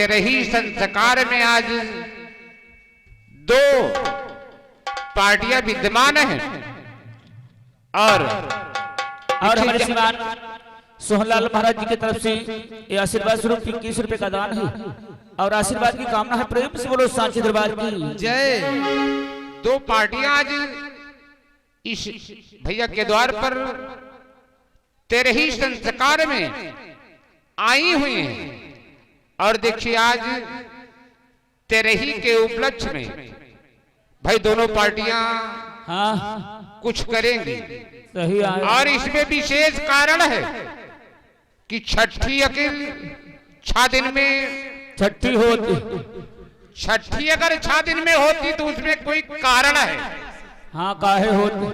रही संस्कार में आज दो पार्टियां विद्यमान हैं और हमारे श्रीमान सोहनलाल महाराज जी की तरफ से ये आशीर्वाद स्वरूप 21 रुपए का दान है और आशीर्वाद की कामना है। प्रेम से बोलो सांची दरबार की जय। दो पार्टियां आज इस भैया के द्वार पर तेरे ही संस्कार में आई हुई हैं और देखिए आज तेरे ही के उपलक्ष्य में भाई दोनों पार्टियां कुछ करेंगी। सही है। और इसमें विशेष कारण है कि छठी अकेल 6 दिन में छठी होती, छठी अगर 6 दिन में होती तो उसमें कोई कारण है। हाँ काहे होती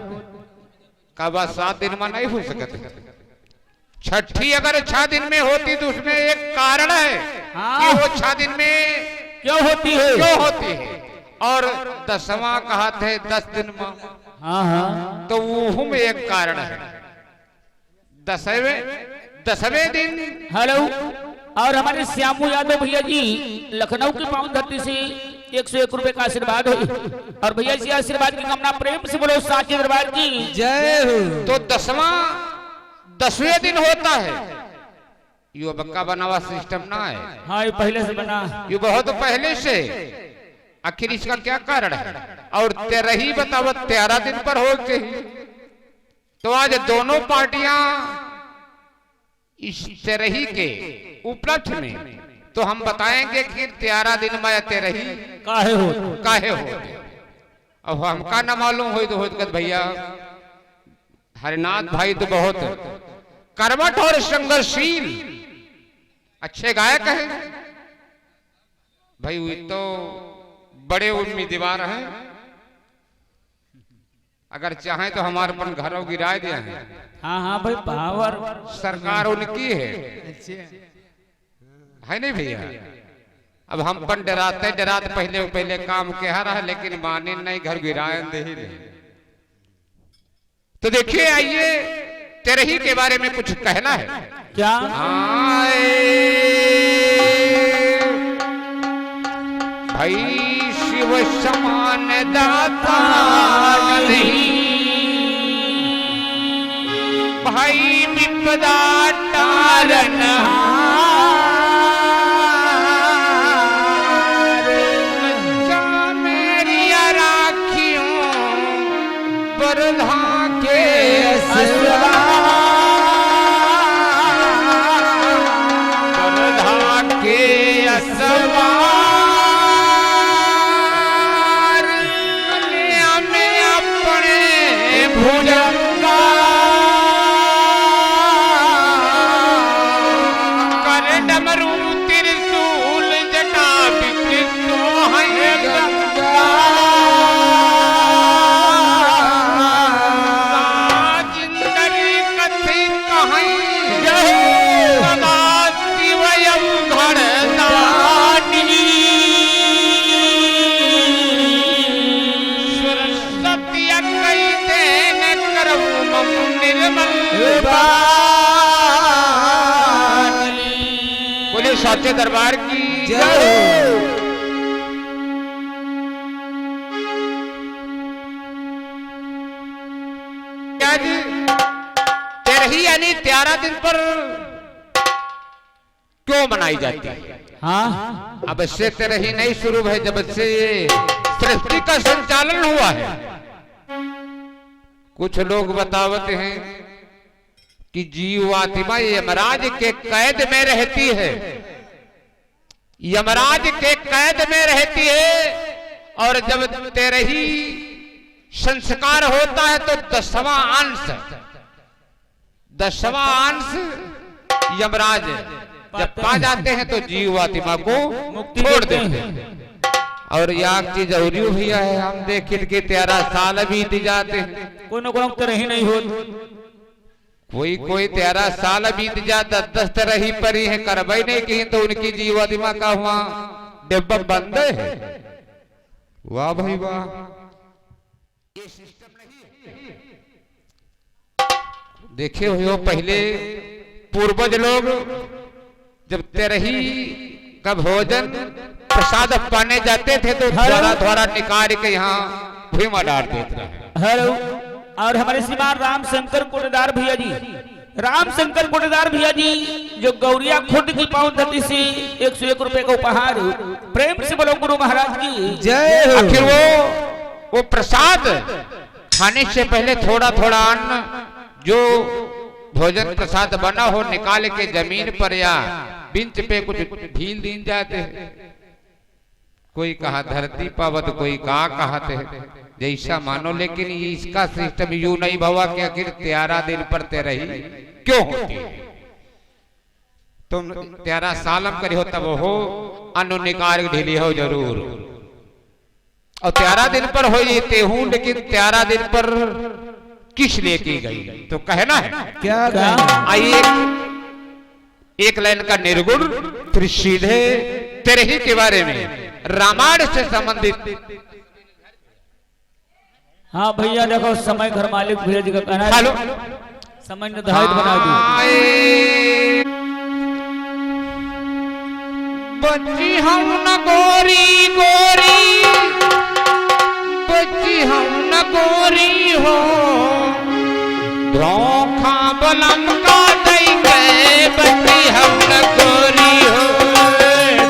कब 7 दिन में नहीं हो सकते। छठी अगर 6 दिन में होती तो उसमें एक कारण है कि वो 6 दिन में क्यों होती है और 10वां कहा थे 10 दिन में। हाँ तो वो में एक कारण है 10वें दिन। हेलो। और हमारे श्यामू यादव भैया जी लखनऊ की पावन धरती से 101 रुपए का आशीर्वाद है और भैया जी आशीर्वाद की कामना प्रेम से बोलो सांची दरबार की जय। तो 10वें दिन होता है। यो बक्का बना हुआ सिस्टम ना है। हाँ ये पहले से बना, ये बहुत पहले से। आखिर इसका क्या कारण है? और 13 ही बताओ 13 दिन पर होते ही तो आज दोनों पार्टियां इस 13 ही के उपलक्ष्य में तो हम बताएंगे कि 13 दिन में 13 ही काहे होते। अब हमका न मालूम हो तो भैया हरिनाथ भाई तो बहुत कर्मठ और संघर्षशील अच्छे गायक हैं भाई। वो तो बड़े उम्मीदवार हैं। अगर चाहें तो हमारे पर घरों की राय दिया है। हाँ भाई पावर सरकार उनकी है नहीं भैया। अब हम पर डराते पहले काम कह रहा है लेकिन माने नहीं, घर गिराए दे ही नहीं। तो देखिए आइए तेरे ही के बारे में कुछ कहना है क्या? भाई शिव समान दाता नहीं, भाई विपदा टारन मेरी राखियों बरधा के बोले साचे दरबार की जय। तेरे ही यानी 13 दिन पर क्यों मनाई जाती है? हाँ अब से तेरे ही नहीं शुरू है, जब से ये सृष्टि का संचालन हुआ है। कुछ लोग बतावते हैं कि जीवात्मा यमराज के कैद में रहती है, यमराज के कैद में रहती है और जब तेरे ही संस्कार होता है तो 10वां अंश यमराज जब पा जाते हैं तो जीवात्मा को छोड़ देते हैं। और याग चीज जरूरी भैया है। हम देखे कि 13 साल बीत जाते हैं, कोई ही नहीं हो, कोई 13 साल बीत जाता 10 तरह ही पर ही है करवाई नहीं कहीं तो उनकी जीवात्मा का हुआ डिब्बा बंद है। वाह भाई वाह। ये सिस्टम नहीं है। देखे हो पहले पूर्वज लोग जब तेरे ही कब भोजन प्रसाद पाने जाते थे तो थोड़ा थोड़ा निकाल के यहाँ भीमा डाल देते रहे। हेलो। और हमारे श्रीमान रामशंकर कोटेदार भैया जी, रामशंकर कोटेदार भैया जी जो गौरिया खुद की पावन धरती से 101 रुपए का उपहार, प्रेम से बोलो गुरु महाराज की जय हो। आखिर वो प्रसाद खाने से पहले थोड़ा थोड़ा अन्न जो भोजन प्रसाद बना हो निकाल के जमीन पर या बिंच पे कुछ ढील दीन जाते हैं। कोई कहा धरती पावत, कोई कहा कहते हैं जैसा मानो, लेकिन इसका सिस्टम यूं नहीं भवा कि आखिर 13 दिन पर 13 ही क्यों होती है। तुम 13 सालम करी हो तब हो अनु निकाल ढीली हो जरूर, और 13 दिन पर हो ये हूं, लेकिन 13 दिन पर किस लिए की गई तो कहना है क्या आइए एक लाइन का निर्गुण, फिर सीधे तेरे ही के बारे में रामायण से संबंधित। हाँ भैया देखो समय घर मालिक भैया जी का कहना है, हेलो समय निर्धारित बना दी। बच्ची हम न गोरी गोरी, बच्ची हम न गोरी हो, धोखा बलम का दई गए, बच्ची हम न गोरी हो,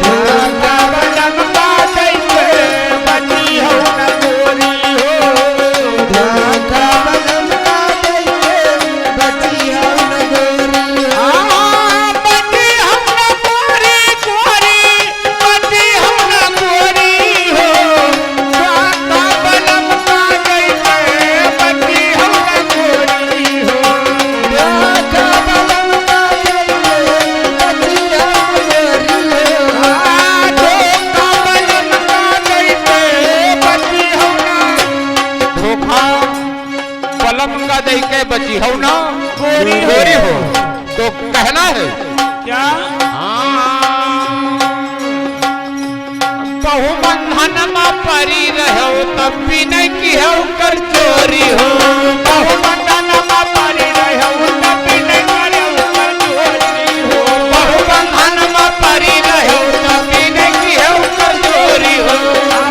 धोखा बलम का दई गए, बच्ची हम न गोरी हो, धोखा बलम का दई गए, बच्ची हम न गोरी हो। बच्ची हम न गोरी गोरी, बच्ची हम न गोरी हो, धोखा बलम का दई गए, बच्ची हम न गोरी हो, धोखा बलम का दई गए, बच्ची हम न गोरी हो। धोखा बलम का दई गए, बच्ची हम न धोखा बलम का दई के बची हो ना गोरी हो, तो कहना है क्या बहुबंधन में परी रहो तब भी नहीं की हो कर चोरी हो, बहुबंधन में परी रहो तब भी नहीं करो कर चोरी हो, बहुबंधन में परी रहो तब भी नहीं की हो कर चोरी हो,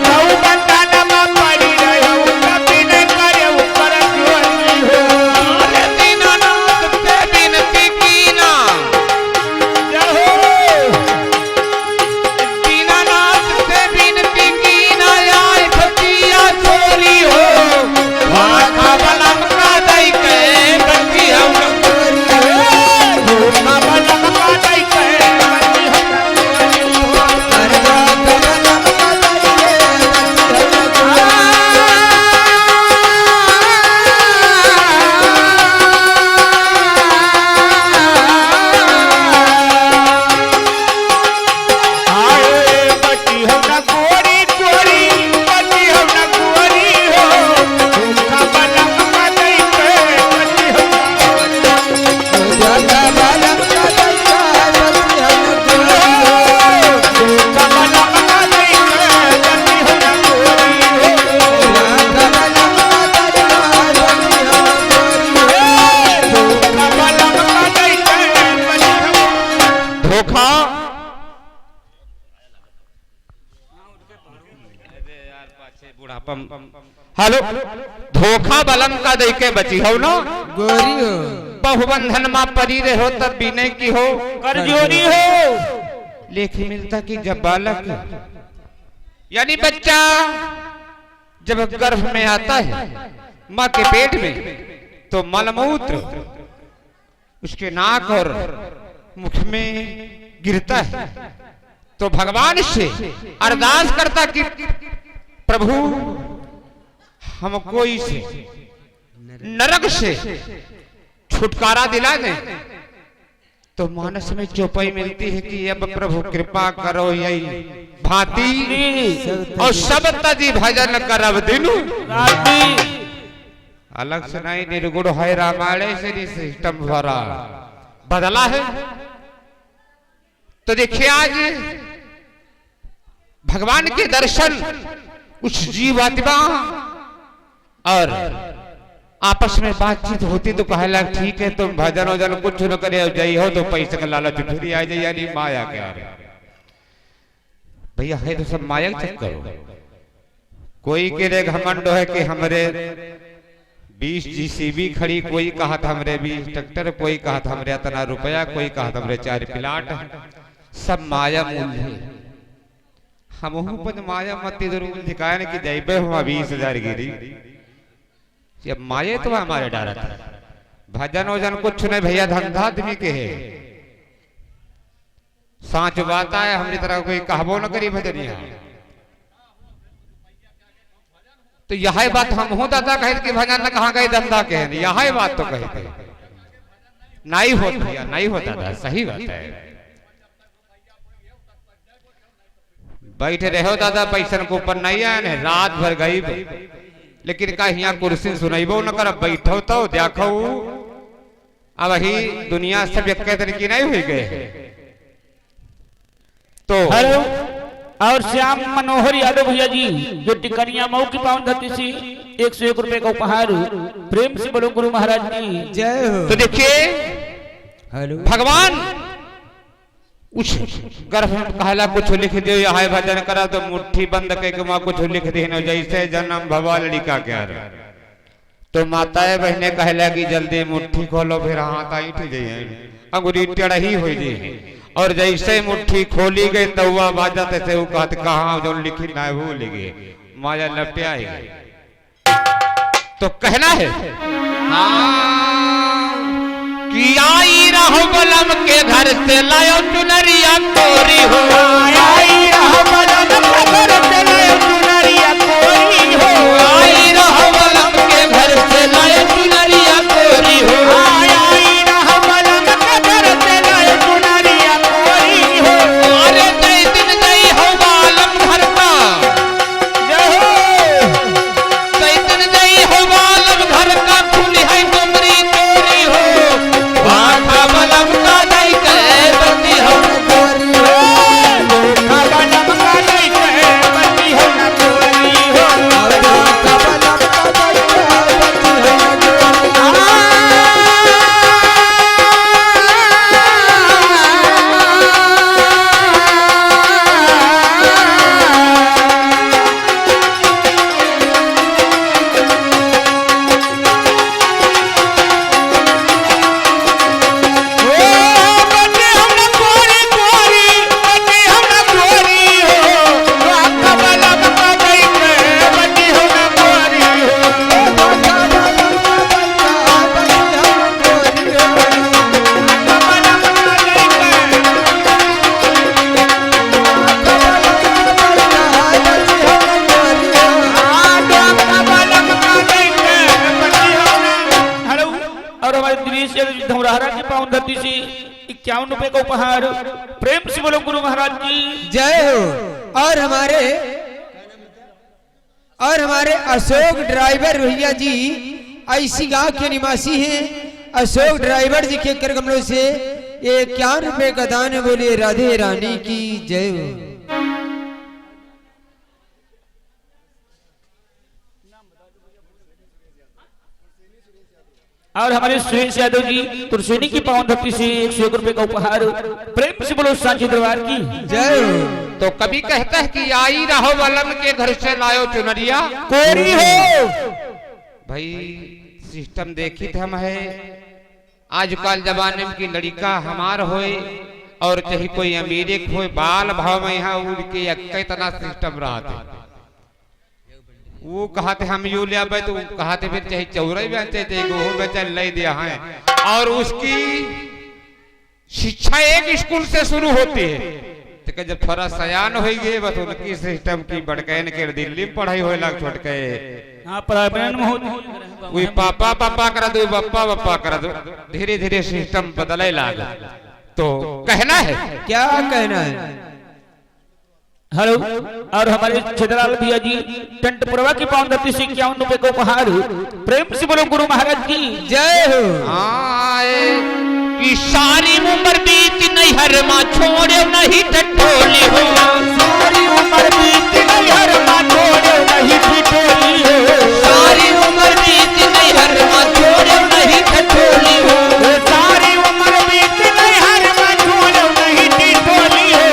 बहुबंधन में परी रहो तब भी नहीं करो कर चोरी हो। अरे दीनानाथ से विनती कीना, दीनानाथ से विनती कीना, आए भतिया चोरी हो, धोखा बलम का दई के बच्ची हम न गोरी हो, धोखा बलम का दई के बच्ची हम न गोरी हो। अरे धोखा बलम का दई गए, बच्ची हम न गोरी आए बच्ची हम न गोरी गोरी, बच्ची हम न गोरी हो, धोखा बलम का दई के बच्ची हम न गोरी हो। धोखा बलम का दई गए, बच्ची हम न गोरी हो। धोखा बलम का दई के बच्ची हम न गोरी हो। धोखा बलम का दई गए, बच्ची हम न गोरी हो। धोखा हेलो धोखा बलम का दई के बची हो ना गोरी हो। बहुबंधन में परी रहो तब भी नहीं की हो कर जोरी हो। लेख मिलता कि जब बालक यानी बच्चा जब गर्भ में आता है माँ के पेट में, तो मलमूत्र उसके नाक और मुख में गिरता है, तो भगवान से अरदास करता कि प्रभु हमको इस नरक से छुटकारा दिला दे। तो मानस में चौपाई मिलती है कि अब प्रभु कृपा करो यही भांति और सब तजी भजन करब दिनु। अलग से नहीं, निर्गुण है रामायण से सिस्टम भरा बदला है। तो देखिए आज भगवान के दर्शन उस जीवात्मा और आपस में बातचीत होती तो कहे लग ठीक है तुम भजन वजन कुछ न करे जाई हो तो पैसे का लालच फिर आ जाए, यानी माया के आ रहे। भैया है तो सब माया के चक्कर हो। कोई के रे घमंड है कि हमरे 20 जीसीबी खड़ी, कोई कहा था हमरे 20 ट्रैक्टर, कोई कहा था हमरे इतना रुपया, कोई कहा था हमरे 4 प्लाट। सब माया मूल है। हम पर माया मत जरूर दिखाए कि जैबे हुआ 20,000 गिरी। जब माये तो हमारे डारा था। भजन वजन कुछ नहीं भैया, धंधा आदमी के है। सांच बात है, हमरी तरह कोई कहबो न करी भजनिया। तो यह बात हम हूं दादा कहे कि भजन न कहा गए धंधा के है, यह बात तो कहे थे नहीं होत भैया, नहीं होता दादा, सही बात है। बैठे रहो दादा, पैसन को ऊपर नहीं आए, रात भर गई, लेकिन का यहाँ कुर्सी सुनबो न कर, बैठो तो देखो। अब वही दुनिया सब एक तरीके नहीं हुई गए तो। हेलो, और श्याम मनोहर यादव भैया जी जो टिकरिया मऊ की पावन धरती से 101 रुपए का उपहार, प्रेम से बोलो गुरु महाराज जी जय हो। तो देखिए हेलो, भगवान उस गर्भ में कहला कुछ लिख दे, यह भजन करा तो मुट्ठी बंद करके माँ कुछ लिख दे, जैसे जन्म भवा लड़का क्या। तो माताएं बहने कहला कि जल्दी मुट्ठी खोलो, फिर हाथ आई उठ जाइए, अंगुरी टेढ़ी हो जाए। और जैसे मुट्ठी खोली गई तवा बाजा तैसे वो कहते कहा जो लिखी ना वो लिखे माया लपटे आएगी। तो कहना है हाँ कि आई रहो बलम के घर से लायो चुनरिया कोरी हो, आई रहो बलम के घर से लायो चुनरिया कोरी हो, आई रहो बलम के घर से लायो चुनरिया कोरी हो, आई रहो बलम के घर से लायो चुनरिया कोरी हो। अरे जय दिन जय हो बालम घर का, जय हो जय दिन जय हो बालम घर का, खुली है डुमरी तोरी हो, वाखा बलम का नहीं कहे बंदी हो कोरी हो, वाखा बलम का नहीं कहे बंदी हो न कोरी हो, वाखा बलम का नहीं कहे बंदी हो न कोरी हो। धौरहरा की पावन धरती से 51 रुपए का उपहार, प्रेम से बोलो गुरु महाराज जी जय हो। और हमारे अशोक ड्राइवर भैया जी ऐसी गांव के निवासी हैं। अशोक ड्राइवर जी के कर कमलों से 51 रुपए का दान है। बोलिए राधे रानी की जय हो। और हमारे सुरेश यादव जी तुरसेनी की पावन धरती से 101 रुपए का उपहार, प्रेम से बोलो सांची दरबार की जय हो। तो कभी कहता है कि आई रहो बलम के घर से लायो चुनरिया कोरी हो। भाई सिस्टम देखी थे हम है आजकल जमाने में की लड़का हमार होए और चाहे कोई अमीर हो, बाल भाव में यहाँ उनके इतना सिस्टम रहा था। वो कहते हम यू ले आबे, तो कहते फिर चाहे चौराई बेचे चाहे गेहूं बेचे ले दिया है। और उसकी शिक्षा एक स्कूल से शुरू होती है। तो जब थोड़ा सयान हो गए बस उनकी सिस्टम की बड़कैन के दिल्ली में पढ़ाई होए लग छोट के वही पापा पापा कर दो, बप्पा बप्पा कर दो, धीरे धीरे सिस्टम बदले लाग। तो कहना है क्या कहना है। हेलो, और हमारे छेदलाल भैया जी टंटपुरवा की पावन धरती से 51 रुपए का उपहार, प्रेम से बोलो गुरु महाराज की जय हो। आए कि सारी उम्र बीत नहीं हर माँ छोड़े नहीं ठठोली हो, सारी उम्र बीत नहीं हर माँ छोड़े नहीं ठठोली हो, सारी उम्र बीत नहीं हर माँ छोड़े नहीं ठठोली हो, सारी उम्र बीत नहीं हर माँ छोड़े नहीं ठठोली हो।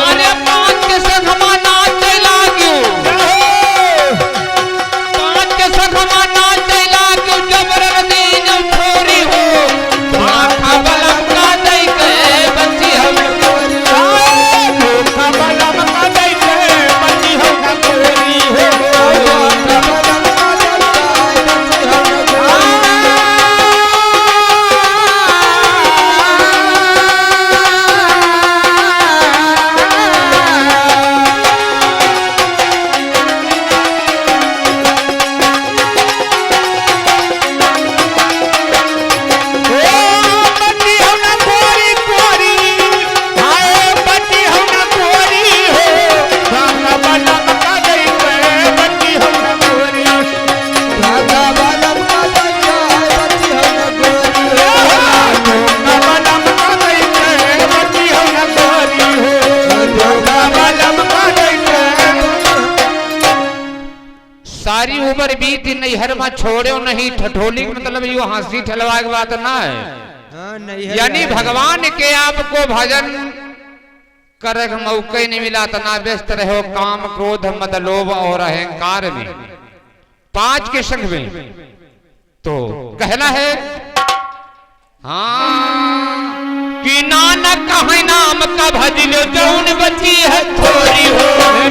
अरे पाँच के संग हमारे उम्र बीती नैहर में छोड़ो नहीं ठठोली मतलब यो हंसी ठलवा की बात ना है। हाँ, नहीं है यानी यार। भगवान के आपको भजन करे का मौका ही नहीं मिला, तना व्यस्त रहो काम क्रोध मद लोभ और अहंकार में, 5 के संग में। तो कहना है हाँ कि नानक कहे नाम का भज लो जौन बची है थोड़ी हो,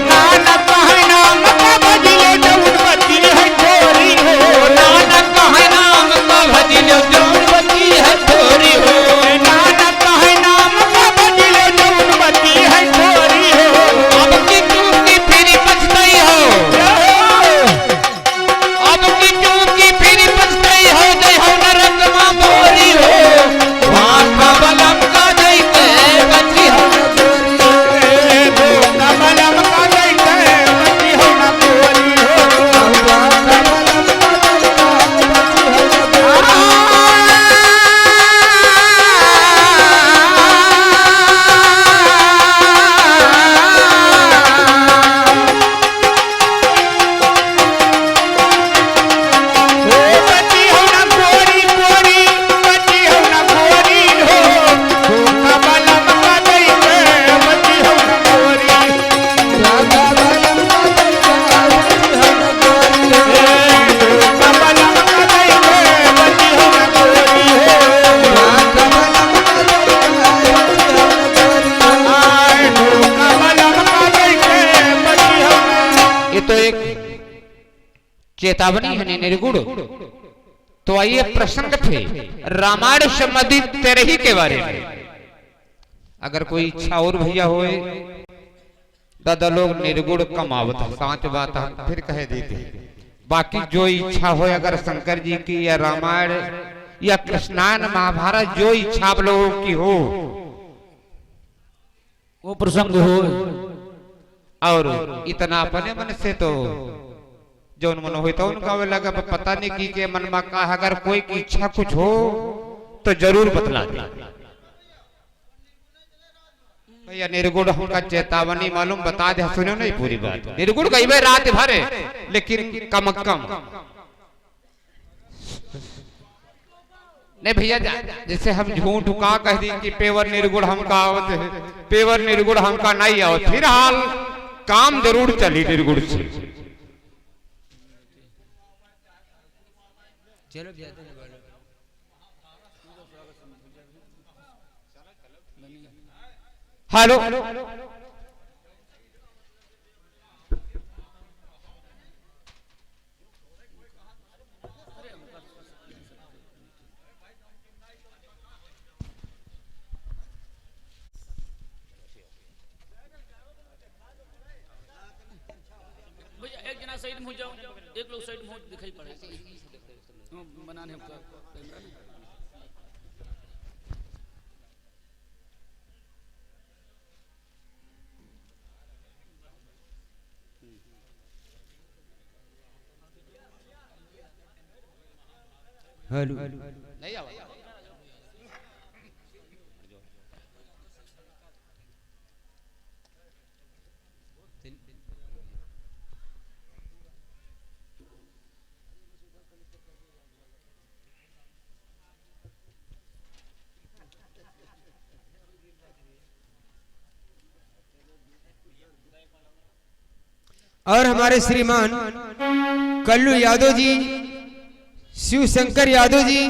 नानक कहे नाम का भज लो जौन बची है थोड़ी हो, नानक कहे नाम का भज लो जौन बची है थोड़ी हो, नानक कहे नाम का भज लो जौन बची है थोड़ी हो। अब की चूकी फिर पछताई हो, अब की चूकी फिर पछताई हो, जय हो नरक मां बोरी हो, वहां का बलम का दई के बची हो का बलम का दई के बची हो ना बोरी हो। बची हो ना गोरी गोरी, बची हो ना गोरी हो, का बलम का दई के बची हो ना गोरी, का बलम का दई के बची हो ना गोरी हो। ये तो एक चेतावनी है निर्गुण। तो आइए प्रसंग थे रामायण संबंधित 13 के बारे में। अगर कोई इच्छा और भैया होए दादा लोग निर्गुण कमावत है, सांच बात हम फिर कह देते। बाकी जो इच्छा हो अगर शंकर जी की या रामायण या कृष्णायन महाभारत जो इच्छा आप लोगों की हो वो प्रसंग हो। और इतना अपने मन से तो जो मन हो तो उनका वे लगा पता नहीं की के मन में का है। अगर कोई की इच्छा कुछ हो तो जरूर बतला दे भैया। निर्गुण हमका चेतावनी मालूम बता दे, सुनो नहीं पूरी बात। निर्गुण कई बार रात भर है लेकिन कम कम नहीं भैया। जैसे हम झूठ का कह दी कि पेवर निर्गुण हमका आवत है, पेवर निर्गुण हमका नहीं आवत, फिलहाल काम जरूर चली निर्गुण से। चलो ज्यादा नहीं बोलो। हेलो भैया एक जना साइड में हो जाओ, एक लोग साइड में हो दिखाई पड़े बनाने का कैमरा ना। हेलो नहीं आवाज। और हमारे श्रीमान कल्लू यादव जी, शिव शंकर यादव जी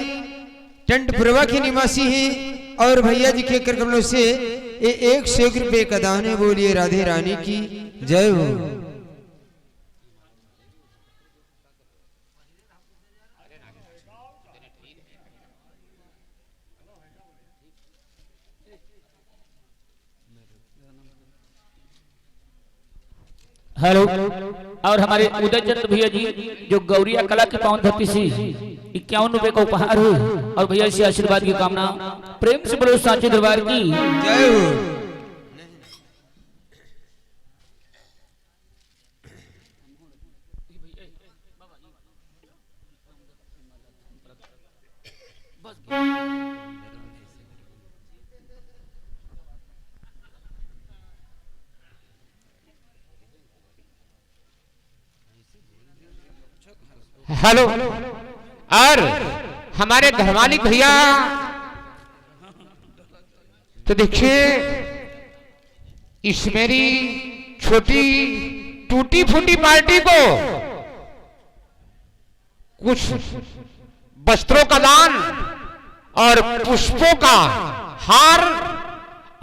टंटपुरवा के निवासी हैं और भैया जी के कर कमलों से ये 101 रुपए का दान है। बोलिए राधे रानी की जय हो। हेलो। और हमारे उदय चंद्र भैया जी जो गौरिया कला की पावन धरती से 51 रुपए का उपहार है और भैया से आशीर्वाद की कामना। प्रेम से बोलो सांचे दरबार की जय हो। हेलो। और हमारे घर मालिक भैया तो देखिए इस मेरी छोटी टूटी फूटी पार्टी को कुछ वस्त्रों का दान और पुष्पों का हार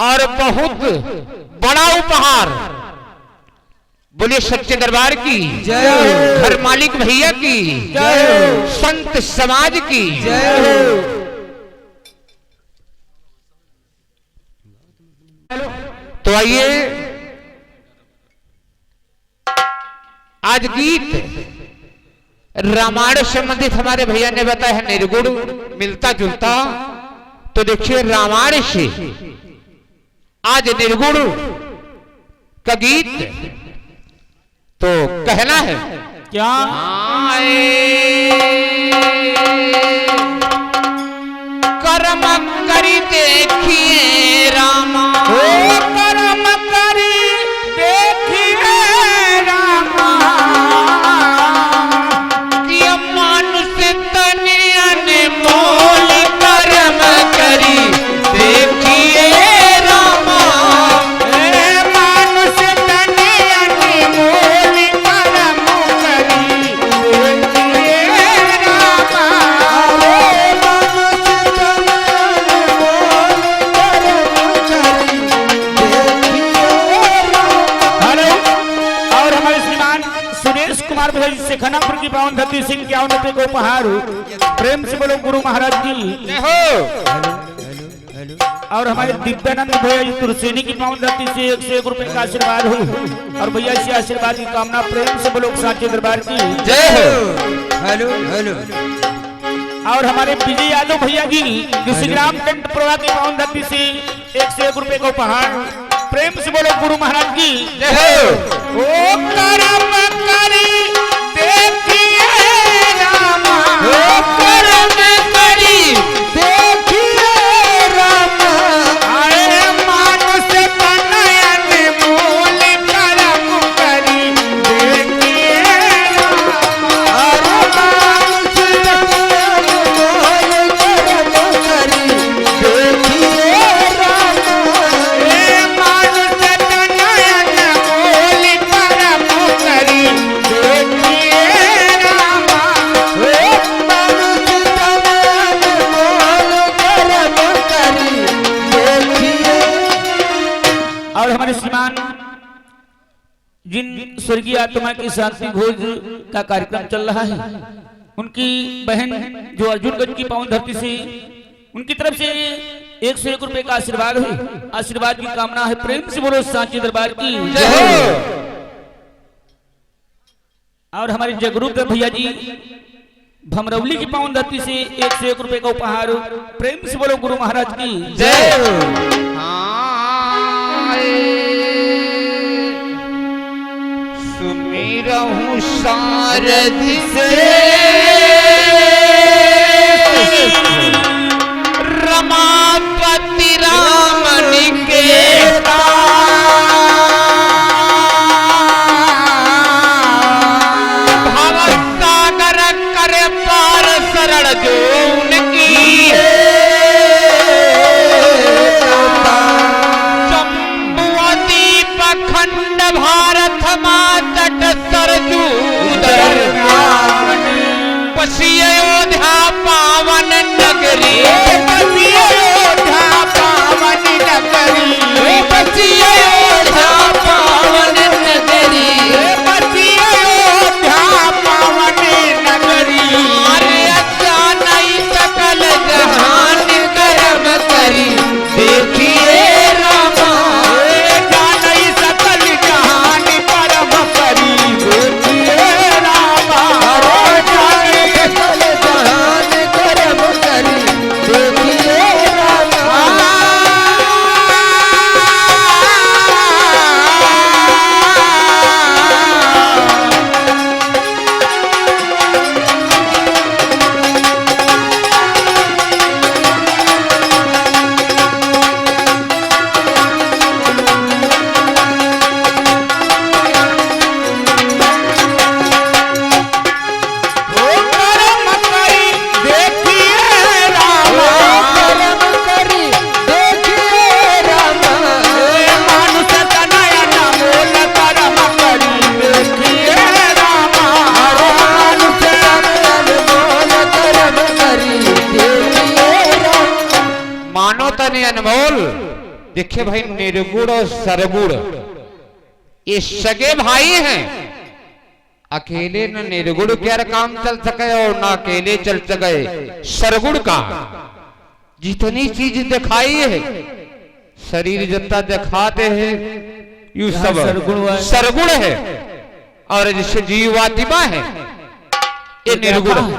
और बहुत बड़ा उपहार, बोले सच्चे दरबार की जय हो। घर मालिक भैया की जय हो। संत समाज की जय हो। तो आइए आज गीत रामायण संबंधित हमारे भैया ने बताया है, निर्गुण मिलता जुलता। तो देखिए रामायण से आज निर्गुण का गीत तो कहना है क्या कर्म करी देखिए रामा, कर्म करी देखिए रामा, कि मानुष तने अनमोल कर्म करी देखिए रामा, मानुष तने अनमोल कर्म करी देखिए रामा। हेलो। और हमारे श्रीमान सुरेश कुमार भैया जी से खनापुर की पावन धरती सिंह के रुपए को उपहार, प्रेम से बोलो गुरु महाराज जी। जय हो। और हमारे दिव्यानंद भैया जी तुरसेनी की पावन धरती से 101 रुपए का आशीर्वाद हो। और भैया से आशीर्वाद की कामना, प्रेम से बोलो साचे दरबार की जय हो। Hello hello. और हमारे विजय यादव भैया जी ऋषिग्राम टेंट प्रभा की पावन धरती से 101 रुपए का उपहार, प्रेम से बोलो गुरु महाराज की जय हो। ओ करम करी देखिए रामा, ओ कर्म करी देखिए रामा, आए मानुष तनयन मूल करम करी देखिए रामा। अरे मानुष अनमोल कर्म करी देखिए रामा। ए मानुष तनयन मूल करम करी देखिए रामा। और हमारे श्रीमान जिन स्वर्गीय आत्मा की शांति भोज का कार्यक्रम चल रहा है, उनकी बहन जो अर्जुनगंज की पावन धरती से, उनकी तरफ से 101 रुपए का आशीर्वाद है। आशीर्वाद की कामना है, प्रेम से बोलो सांची दरबार की जय हो। और हमारे जगरूप भैया जी भमरौली की पावन धरती से 101 रुपए का उपहार, प्रेम से बोलो गुरु महाराज की जय हो। सुमिरहूं शारद से रमापति राम निकेता, भवसागर कर पार शरण जो उनकी, जम्बुद्वीप खंड भारत मा तट सरजू उदर देखिए भाई, निर्गुण और सरगुण ये सगे भाई हैं। अकेले न निर्गुण क्या काम चल सके और ना अकेले चल सके सरगुण का। जितनी चीज दिखाई है, शरीर जितना दिखाते हैं यू सब सरगुण है, और जिससे जीवात्मा है ये निर्गुण है।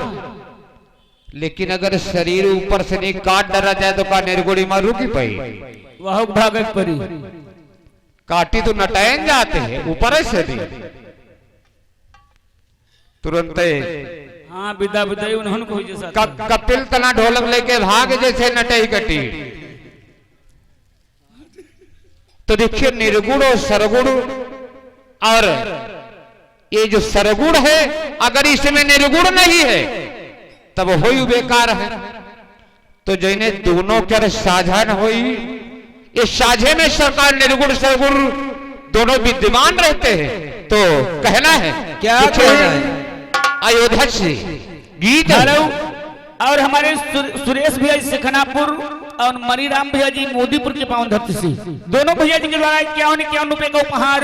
लेकिन अगर शरीर ऊपर से नहीं काट डरा जाए तो का निर्गुणी में रुकी पाई, वह भागत परी काटी तो नटायन जाते हैं ऊपर से नहीं तुरंत। हाँ विदा विदाई उन्होंने कोई जैसा कपिल तना ढोलक लेके भाग जैसे नटई कटी। तो देखिए निर्गुण और सरगुण, और ये जो सरगुण है अगर इसमें निर्गुण नहीं है तब हो ही बेकार है। तो जिन्हें दोनों कर साझा न होई, ये साझे में सरकार निर्गुण सरगुण दोनों विद्यमान रहते हैं। तो कहना है क्या कहना है? अयोध्या से गीत। हेलो, और हमारे सुरेश भैया सिखनापुर और मणिराम भैया जी मोदीपुर के पावन धरती से, दोनों भैया जी के द्वारा 51 रुपए का उपहार।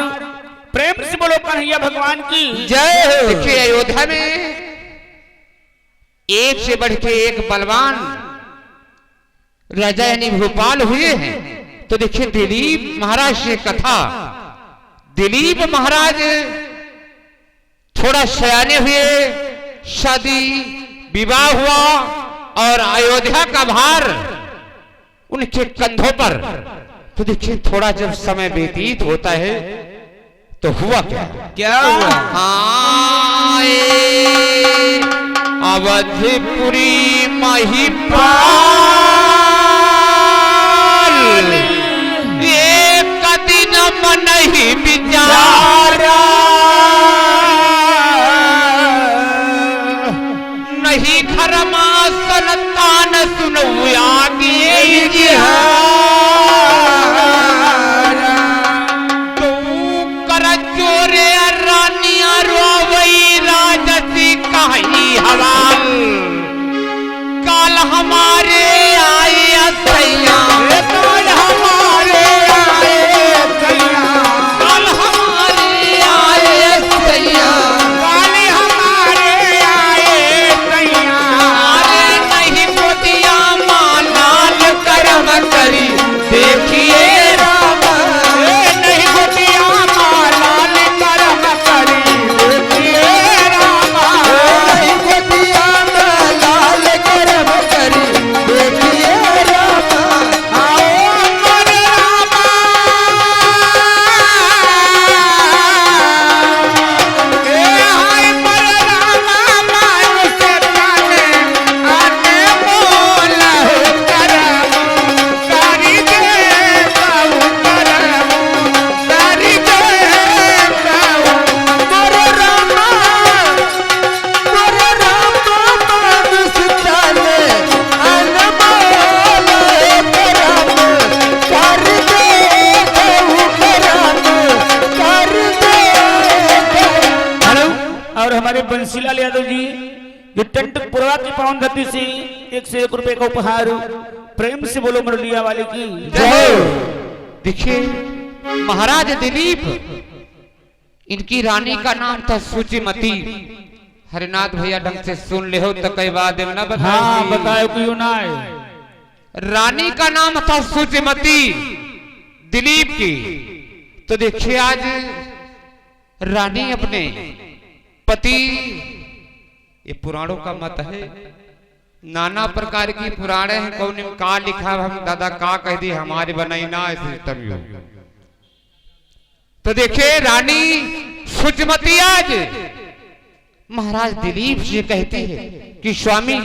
प्रेम से बोलो कन्हैया भगवान की जय हो। देखिए अयोध्या में एक से बढ़ के एक बलवान राजा यानी भोपाल हुए हैं। तो देखिए दिलीप महाराज से कथा, दिलीप महाराज थोड़ा सयाने हुए, शादी विवाह हुआ और अयोध्या का भार उनके कंधों पर। तो देखिए थोड़ा जब समय व्यतीत होता है तो हुआ क्या हुआ? आए अवधपुरी महिपाल, एक दिन मन ही विचारा, नहीं धर्मा संतान सुनुया तो कर चोरे रानिया रोवई राजसी कहीं हवाल, काल हमारे आए सैया, काल हमारे आए सैया, काल हमारे आए सैया, काल हमारे आए सैया। अरे नहीं मोतिया मालाल करम करी देखिए रामा, नहीं मोतिया मालाल करम करी देखिए रामा, नहीं गोतिया में लाल करम करी देखिए रामा। आओ अमर रामा, ए हाय पर रामा मानुष प्राणे आने मोल करम करी दे कहूँ, करम करी दे कहूँ। मोर रामा मानुष प्राणे अनमोल करम कर दे कहूँ, करम कर दे कहूँ। हेलो, और हमारे बंसीलाल यादव जी जो टंटपुरा की पावन धरती से 101 रुपए का उपहार। प्रेम से बोलो मुरलिया वाले की जय हो। देखिए महाराज दिलीप, इनकी रानी का नाम था सूचिमती। हरिनाथ भैया ढंग से सुन ले हो तो कई बात न हाँ बताओ। बताओ क्यों ना है। रानी का नाम था सूचिमती दिलीप की। तो देखिए आज रानी अपने पति, ये पुराणों का मत है, नाना प्रकार की पुराणे हैं, कौन का लिखा हम दादा का कह दी हमारी बनाई ना सिस्टम यू। तो देखिए रानी सूचिमती आज महाराज दिलीप से कहती है कि स्वामी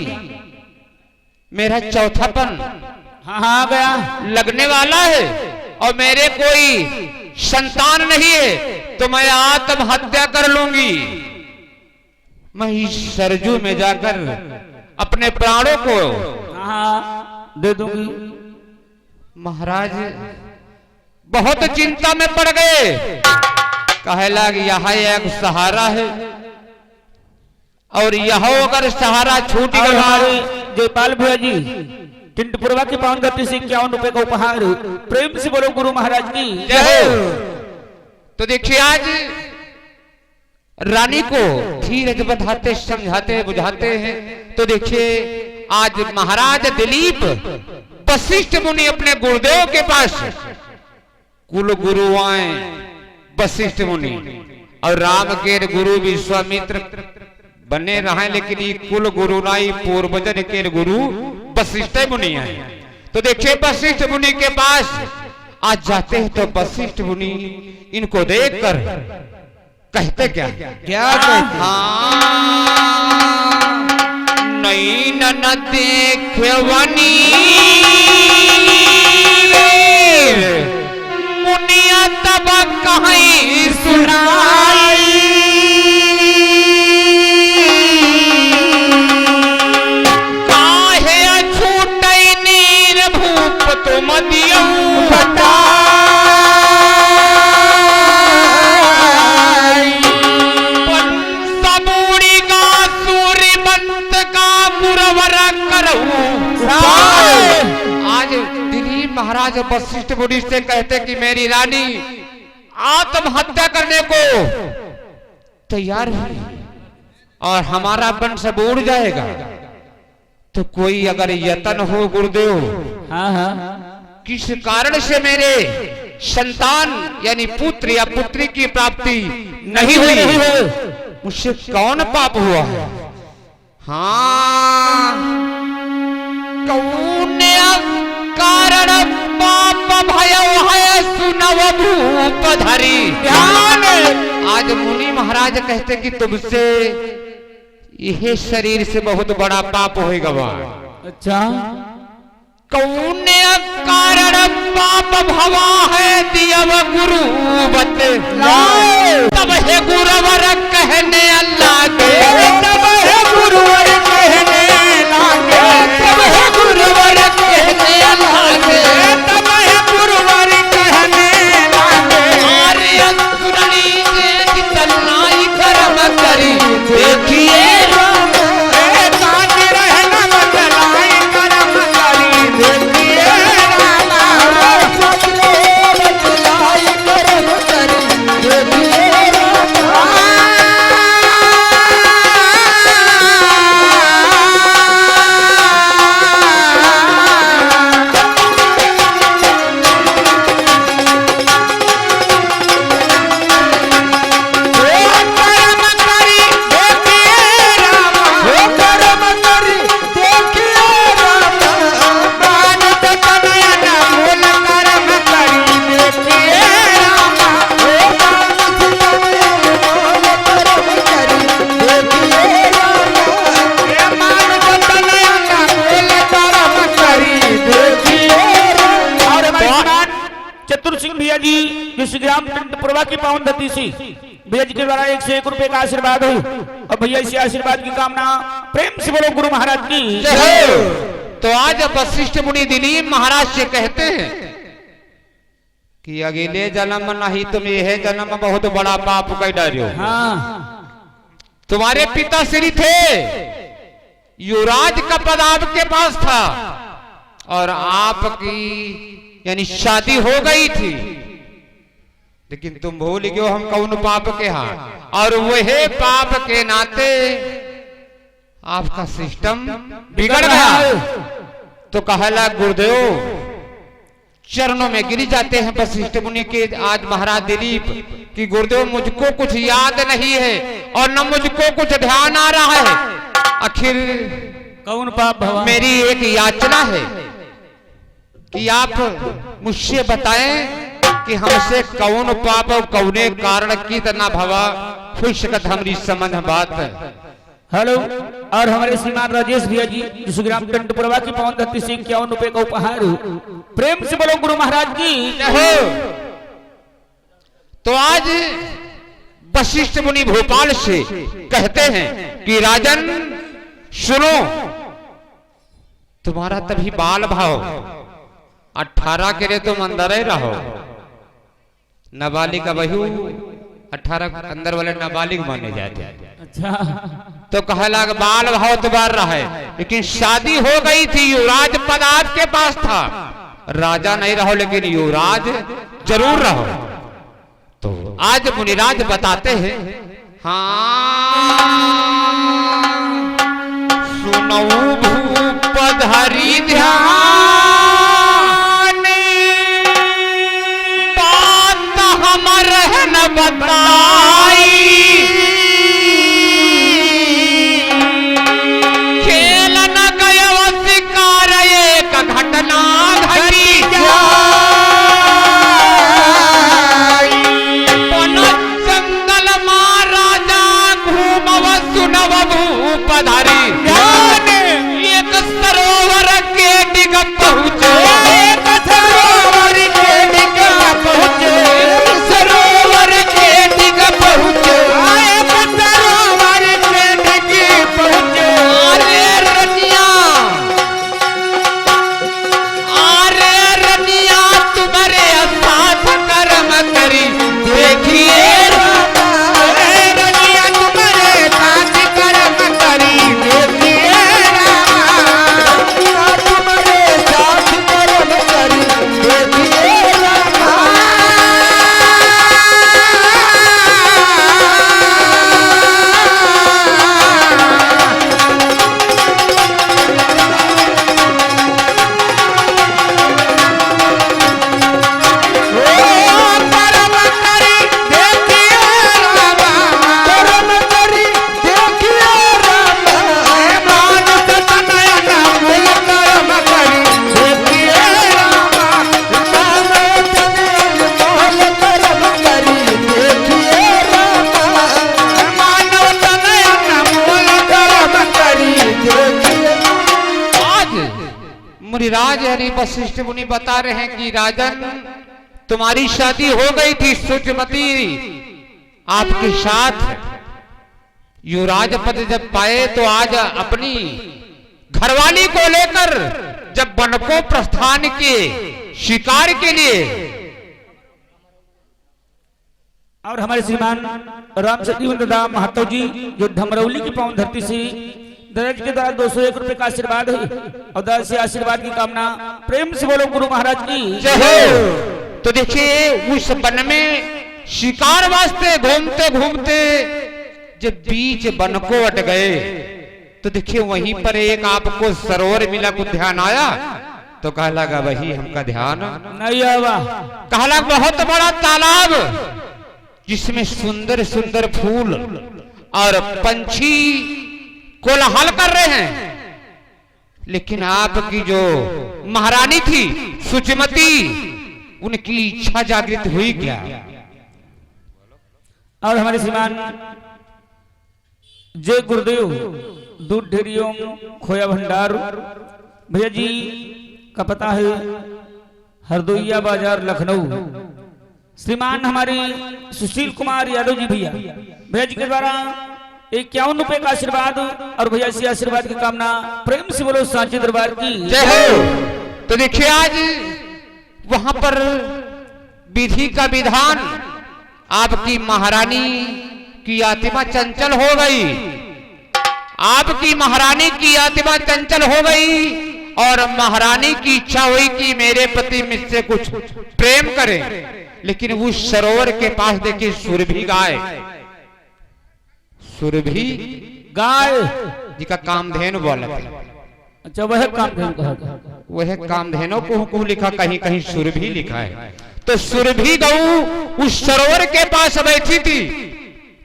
मेरा चौथापन हाँ हाँ गया लगने वाला है और मेरे कोई संतान नहीं है, तो मैं आत्महत्या कर लूंगी। मैं इस सरजू में जाकर अपने प्राणों को हाँ दे दूंगी। महाराज बहुत चिंता में पड़ गए। कहे लग यह एक सहारा है और यह अगर सहारा छूट और गया हमारे जयपाल भैया जी टिंटपुरवा की पावन धरती से 51 रुपए का उपहार। प्रेम से बोलो गुरु महाराज की जय हो। तो देखिए आज रानी को धीरज बधाते समझाते बुझाते हैं। तो देखिए आज महाराज दिलीप वशिष्ठ मुनि अपने गुरुदेव के पास कुल गुरु आए वशिष्ठ मुनि और राम के गुरु विश्वामित्र बने रहे, लेकिन ये कुल गुरु नाई पूर्वजन के गुरु वशिष्ठ मुनि आए। तो देखिए वशिष्ठ मुनि के पास आज जाते हैं तो वशिष्ठ मुनि इनको देखकर कहते क्या कहते? नहीं न देखवनी मुनिया तब कहीं सुनाई, काहे छूटै नीर भूप तुम दियो बता, सबूरी का सूर्यवंत का गुरवर करहूं। आज दिलीप महाराज वशिष्ठ मुनि से कहते कि मेरी रानी आत्महत्या करने को तैयार है और हमारा वंश बूढ़ जाएगा। तो कोई अगर यतन हो गुरुदेव, किस कारण से मेरे संतान यानी पुत्र या पुत्री की प्राप्ति नहीं हुई, मुझसे कौन पाप हुआ है? हाँ कौन कारण पाप भयो है सुनव भूप धरी। आज मुनि महाराज कहते कि तुमसे यह शरीर से बहुत बड़ा पाप होगा। अच्छा कौन कारण पाप भवा है दियव गुरु बत, तब है गुरुवर कहने अल्लाह के, तब है गुरुवर कहने लागे, तब है गुरुवर कहने अल्लाह के, तब है गुरुवर कहने लागे। आर्य सुरनी के तन्नाई कर्म करी देखिए टिंटपुरवा की पावन धरती से भैया जी के द्वारा 101 रुपए का आशीर्वाद हो और भैया इसी आशीर्वाद की कामना प्रेम से बोलो गुरु महाराज की जय हो। तो आज वशिष्ठ मुनि दिलीप महाराज से कहते हैं कि अगले जन्म नहीं तुम यह जन्म बहुत बड़ा पाप कर डालो। तुम्हारे पिता श्री थे, युवराज का पद आपके पास था और आपकी यानी शादी हो गई थी, लेकिन तुम भूल गए हम कौन पाप के हाथ, और वह पाप के नाते आपका सिस्टम बिगड़ गया। तो कहला गुरुदेव चरणों में गिर जाते हैं वशिष्ठ मुनि के आज महाराज दिलीप कि गुरुदेव मुझको कुछ याद नहीं है और न मुझको कुछ ध्यान आ रहा है, आखिर कौन पाप भवा? मेरी एक याचना है कि आप मुझसे बताएं कि हमसे कौन पाप और कौने कारण की तना भवा हुई सकत हमारी समझ बात। हेलो और हमारे श्रीमान राजेश भैया जी सुग्राम टिंटपुरवा की पावन धरती से 51 रुपए का उपहार। प्रेम से बोलो गुरु महाराज की तो आज वशिष्ठ मुनि भोपाल से कहते हैं कि राजन सुनो, तुम्हारा तभी बाल भाव 18 के लिए तुम अंदर ही रहो, नाबालिग का बहू 18 अंदर वाले नाबालिग माने जाते हैं। अच्छा तो कहला बाल बहुत बार रहे, लेकिन शादी हो गई थी, युवराज पद आपके पास था, राजा नहीं रहो लेकिन युवराज जरूर रहो। तो आज मुनिराज बताते हैं, हाँ सुनो भूपधरी ध्यान, बात हमर है न बताई, खेल न गयो शिकार एक घटना घटी जाई, वन जंगल मां राजा घूमव सुनव भूपधरी ध्यान, एक सरोवर के डिग पहुँचे, एक सरोवर के डिग पहुँचे, सरोवर के डिग पहुँचे, एक सरोवर के डिग पहुँचे। अरे रनिया तुम्हारे साथ कर्म करी देखिए, अरे रनिया तुम्हारे साथ कर्म करी देखिए, तुम्हारे साथ कर्म करी देखिए। मुनिराज हरि वशिष्ठ मुनि बता रहे हैं कि राजन तुम्हारी शादी हो गई थी सूर्यमती आपके साथ, युवराज पद जब पाए तो आज अपनी घरवाली को लेकर जब वन को प्रस्थान किए शिकार के लिए, और हमारे श्रीमान राम सतीवंत दाम महतो जी जो धमरौली की पावन धरती से दरज के द्वारा 201 रुपए का आशीर्वाद है, और दर से आशीर्वाद की कामना प्रेम से बोलो गुरु महाराज की जय हो। तो देखिए उस वन में शिकार वास्ते घूमते घूमते जब बीच वन को अट गए तो देखिए वहीं पर एक आपको सरोवर मिला, कुछ ध्यान आया तो कहा लगा वही हमका ध्यान नहीं आवा, कहा लगा बहुत बड़ा तालाब जिसमें सुंदर सुंदर फूल और पंछी कोलाहल कर रहे हैं, लेकिन आपकी जो महारानी थी सुचमती उनकी इच्छा जागृत हुई क्या? और हमारे श्रीमान जय गुरुदेव दूध ढेरियों खोया भंडार भैया जी का पता है हरदोइया बाजार लखनऊ, श्रीमान हमारे सुशील कुमार यादव जी भैया जी के द्वारा 51 रुपए का आशीर्वाद, और भैया से आशीर्वाद की कामना प्रेम से बोलो सांची दरबार की जय हो। तो देखिए आज वहां पर विधि का विधान, आपकी महारानी की आत्मा चंचल हो गई, आपकी महारानी की आत्मा चंचल हो गई और महारानी की इच्छा हुई कि मेरे पति मुझसे कुछ प्रेम करें, लेकिन उस सरोवर के पास देखिए सुरभि गाय, सुरभि गाय जी का कामधेनु बोला था। अच्छा वह कामधेनु कहा, वह कामधेनु को लिखा, कहीं कहीं सुरभि लिखा है। तो सुरभि गऊ उस सरोवर के पास बैठी थी,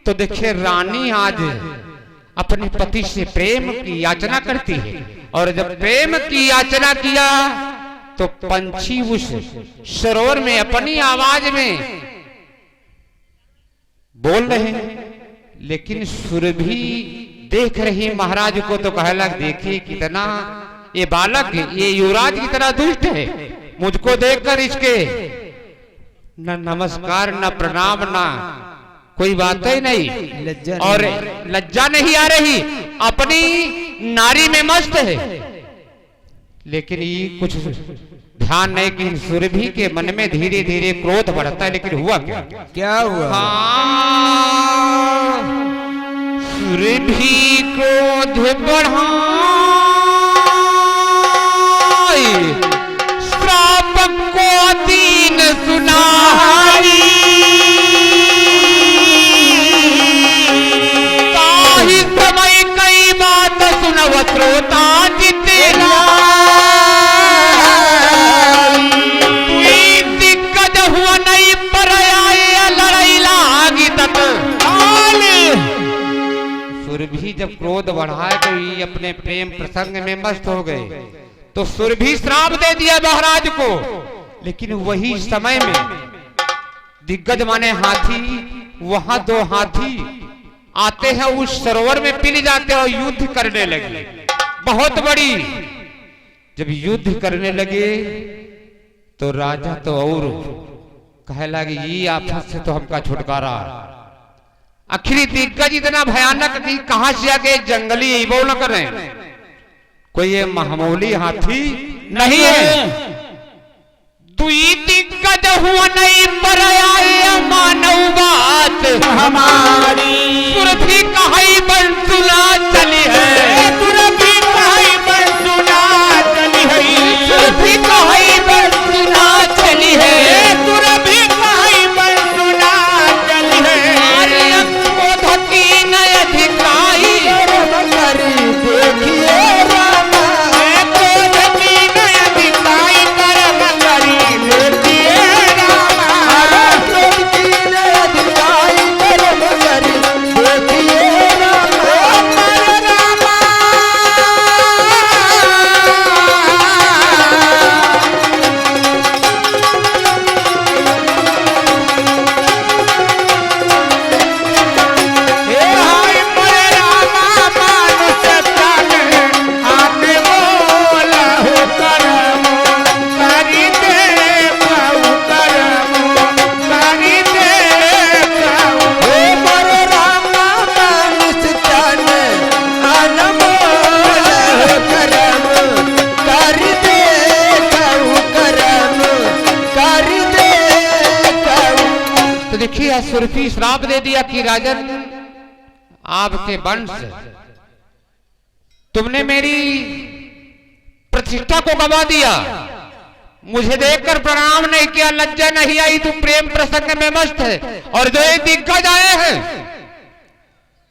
तो देखिए रानी आज अपने पति से प्रेम की याचना करती है, और जब प्रेम की याचना किया तो पंछी उस सरोवर में अपनी आवाज में बोल रहे हैं, लेकिन सुरभि देख रही महाराज को तो कहला देखिए कितना ये बालक ये युवराज की तरह दुष्ट है, मुझको देखकर इसके न नमस्कार न प्रणाम न कोई बात ही नहीं, और लज्जा नहीं आ रही, अपनी नारी में मस्त है, लेकिन ये कुछ ध्यान नहीं कि सुरभि के मन में धीरे धीरे क्रोध बढ़ता है। लेकिन हुआ क्या? क्या हुआ? हाँ, सुरभि क्रोध बढ़ाई श्राप को दीन सुनाई ताहि समय कई बात सुनव श्रोता जिते दिग्गज हुआ नहीं पर आए लड़ाई लागी तक सुरभि जब क्रोध बढ़ाए तो ये अपने प्रेम प्रसंग में मस्त हो गए तो सुरभि श्राप दे दिया महाराज को। लेकिन वही समय में दिग्गज माने हाथी, वहां दो हाथी आते हैं उस सरोवर में पिल जाते और युद्ध करने लगे बहुत बड़ी। जब युद्ध करने लगे तो राजा तो और कहे लगे ये आफत से तो हमका छुटकारा। आखिरी दिग्गज इतना भयानक कि कहां से आके जंगली वो न करें, कोई ये मामूली हाथी नहीं है। दुई दिग्गज हुआ नहीं पर आए मानव बात हमारी सुरभि कहाई बन सुना चली है सुरभि कहाई बन सुना चली है सुरभि कहाई बन सुना चली है सुरभि कहाई बन सुना चली है आर्यन को धकी न अधिकाई करी देखिए रामा को धकी न अधिकाई करम करी देखिए रामा को धकी न अधिकाई करम करी देखिए रामा देखिए सुरभि श्राप दे दिया कि राजन आपके वंश तुमने मेरी प्रतिष्ठा को गवा दिया, मुझे देखकर प्रणाम नहीं किया, लज्जा नहीं आई, तू प्रेम प्रसंग में मस्त है। और जो ये दिग्गज आए हैं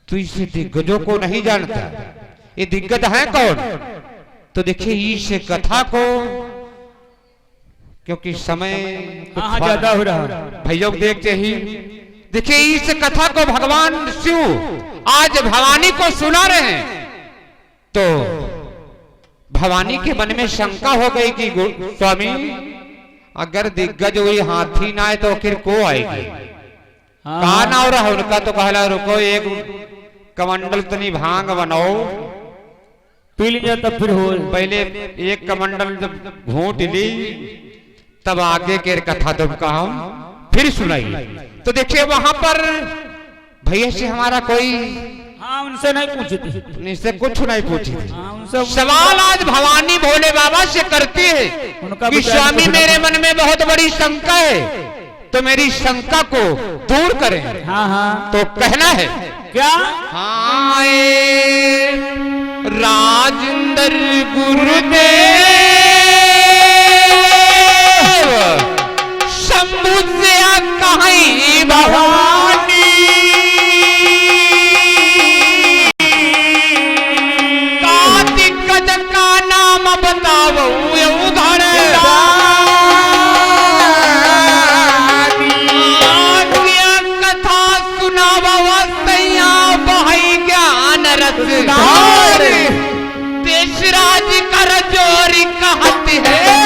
तू इसे दिग्गजों को नहीं जानता, ये दिग्गज है कौन? तो देखिए इस कथा को, क्योंकि समय ज्यादा हो रहा है भैया देखते ही, देखिए इस कथा को भगवान शिव आज भवानी को सुना रहे हैं। तो भवानी के मन में शंका हो गई कि स्वामी अगर दिग्गज हुई हाथी ना आए तो फिर को आएगी? कहा ना हो रहा उनका, तो कहला रुको एक कमंडल तनी भांग बनाओ, पी लीजिए तब फिर हो। पहले एक कमंडल जब घूट ली तब आगे के कथा तुमका हम फिर सुनाई। तो देखिए वहां पर भैया से हमारा कोई उनसे नहीं पूछी थी, उनसे कुछ नहीं पूछी थी। उनसे सवाल आज भवानी भोले बाबा से करती है कि स्वामी मेरे मन में बहुत बड़ी शंका है, तो मेरी शंका को दूर करें। तो कहना है क्या? हाँ राजेंद्र गुरुदेव शंभु से कहीं भवानी का दिग्गज का नाम बताओ उधर कथा सुनावा सैया बहई ज्ञान रस देशराज कर जोरी कहत है